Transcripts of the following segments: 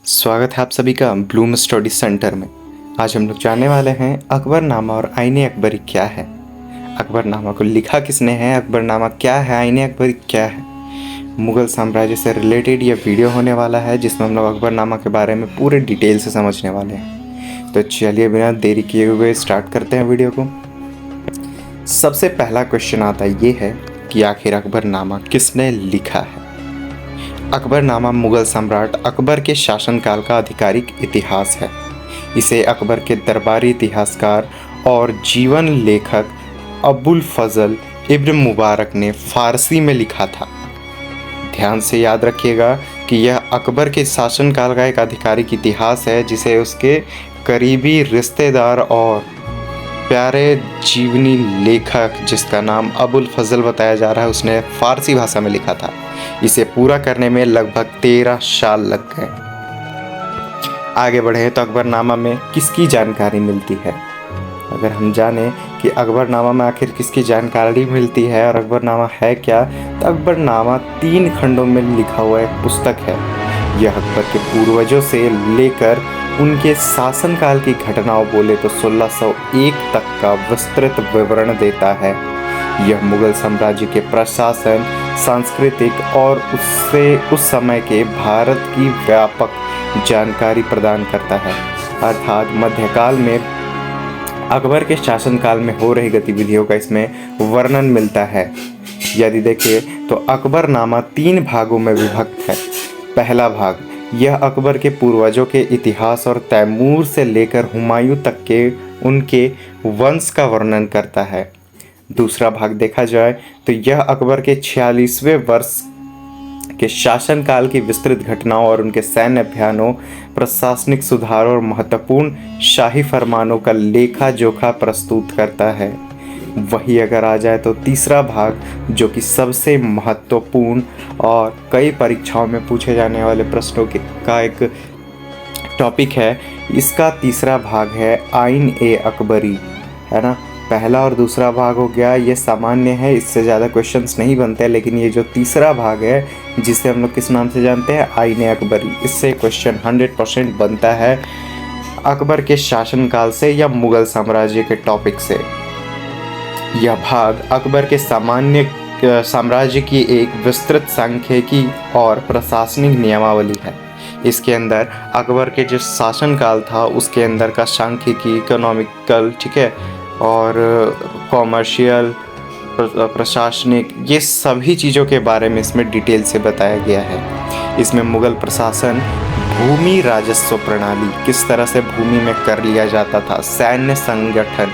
स्वागत है आप सभी का ब्लूम स्टडी सेंटर में। आज हम लोग जानने वाले हैं अकबरनामा और आईने अकबरी क्या है। अकबरनामा को लिखा किसने है, अकबरनामा क्या है, आईने अकबरी क्या है। मुग़ल साम्राज्य से रिलेटेड ये वीडियो होने वाला है जिसमें हम लोग अकबरनामा के बारे में पूरे डिटेल से समझने वाले हैं। तो चलिए बिना देरी किए हुए स्टार्ट करते हैं वीडियो को। सबसे पहला क्वेश्चन आता ये है कि आखिर अकबरनामा किसने लिखा है। अकबरनामा मुग़ल सम्राट अकबर के शासनकाल का आधिकारिक इतिहास है। इसे अकबर के दरबारी इतिहासकार और जीवन लेखक अबुल फजल इब्न मुबारक ने फ़ारसी में लिखा था। ध्यान से याद रखिएगा कि यह अकबर के शासनकाल का एक आधिकारिक इतिहास है जिसे उसके करीबी रिश्तेदार और प्यारे जीवनी लेखक जिसका नाम अबुल फजल बताया जा रहा है उसने फ़ारसी भाषा में लिखा था। इसे पूरा करने में लगभग 13 साल लग गए। आगे बढ़े तो अकबरनामा में किसकी जानकारी मिलती है। अगर हम जानें कि अकबरनामा में आखिर किसकी जानकारी मिलती है और अकबरनामा है क्या, तो अकबरनामा 3 खंडों में लिखा हुआ एक पुस्तक है। यह अकबर के पूर्वजों से लेकर उनके शासनकाल की घटनाओं बोले तो 1601 तक का विस्तृत विवरण देता है। यह मुग़ल साम्राज्य के प्रशासन, सांस्कृतिक और उस समय के भारत की व्यापक जानकारी प्रदान करता है। अर्थात मध्यकाल में अकबर के शासनकाल में हो रही गतिविधियों का इसमें वर्णन मिलता है। यदि देखें तो अकबरनामा 3 भागों में विभक्त है। पहला भाग यह अकबर के पूर्वजों के इतिहास और तैमूर से लेकर हुमायूं तक के उनके वंश का वर्णन करता है। दूसरा भाग देखा जाए तो यह अकबर के 46वें वर्ष के शासनकाल की विस्तृत घटनाओं और उनके सैन्य अभियानों, प्रशासनिक सुधारों और महत्वपूर्ण शाही फरमानों का लेखा जोखा प्रस्तुत करता है। वही अगर आ जाए तो तीसरा भाग जो कि सबसे महत्वपूर्ण और कई परीक्षाओं में पूछे जाने वाले प्रश्नों का एक टॉपिक है, इसका तीसरा भाग है आइन ए अकबरी, है ना। पहला और दूसरा भाग हो गया, ये सामान्य है, इससे ज़्यादा क्वेश्चंस नहीं बनते। लेकिन ये जो तीसरा भाग है जिसे हम लोग किस नाम से जानते हैं, आइन ए अकबरी, इससे क्वेश्चन 100% बनता है अकबर के शासनकाल से या मुग़ल साम्राज्य के टॉपिक से। यह भाग अकबर के साम्राज्य की एक विस्तृत सांख्यिकी और प्रशासनिक नियमावली है। इसके अंदर अकबर के जो शासनकाल था उसके अंदर का सांख्यिकी, इकोनॉमिकल, ठीक है, और कॉमर्शियल, प्रशासनिक, ये सभी चीज़ों के बारे में इसमें डिटेल से बताया गया है। इसमें मुग़ल प्रशासन, भूमि राजस्व प्रणाली, किस तरह से भूमि में कर लिया जाता था, सैन्य संगठन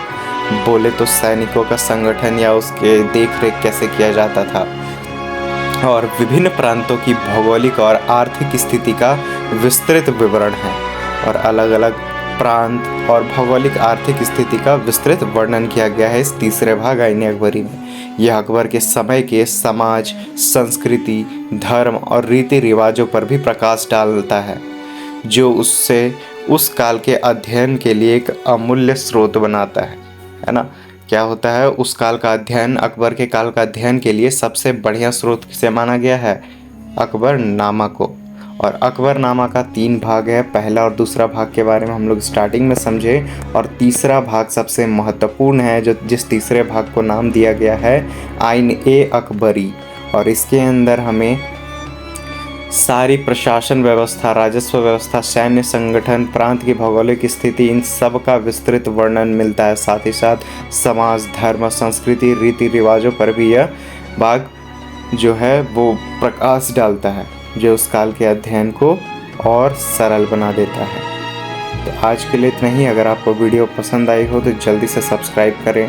बोले तो सैनिकों का संगठन या उसके देखरेख कैसे किया जाता था, और विभिन्न प्रांतों की भौगोलिक और आर्थिक स्थिति का विस्तृत विवरण है। और अलग अलग प्रांत और भौगोलिक आर्थिक स्थिति का विस्तृत वर्णन किया गया है इस तीसरे भाग आईने अकबरी में। यह अकबर के समय के समाज, संस्कृति, धर्म और रीति रिवाजों पर भी प्रकाश डालता है, जो उससे उस काल के अध्ययन के लिए एक अमूल्य स्रोत बनाता है ना। क्या होता है, उस काल का अध्ययन, अकबर के काल का अध्ययन के लिए सबसे बढ़िया स्रोत किसे माना गया है, अकबरनामा को। और अकबरनामा का 3 भाग है। पहला और दूसरा भाग के बारे में हम लोग स्टार्टिंग में समझे, और तीसरा भाग सबसे महत्वपूर्ण है जो जिस तीसरे भाग को नाम दिया गया है आइन ए अकबरी। और इसके अंदर हमें सारी प्रशासन व्यवस्था, राजस्व व्यवस्था, सैन्य संगठन, प्रांत की भौगोलिक स्थिति, इन सब का विस्तृत वर्णन मिलता है। साथ ही साथ समाज, धर्म, संस्कृति, रीति रिवाजों पर भी यह भाग जो है वो प्रकाश डालता है, जो उस काल के अध्ययन को और सरल बना देता है। तो आज के लिए इतना ही। अगर आपको वीडियो पसंद आई हो तो जल्दी से सब्सक्राइब करें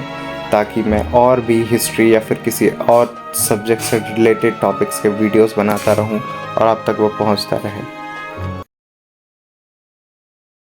ताकि मैं और भी हिस्ट्री या फिर किसी और सब्जेक्ट से रिलेटेड टॉपिक्स के वीडियोस बनाता रहूं और आप तक वो पहुंचता रहे।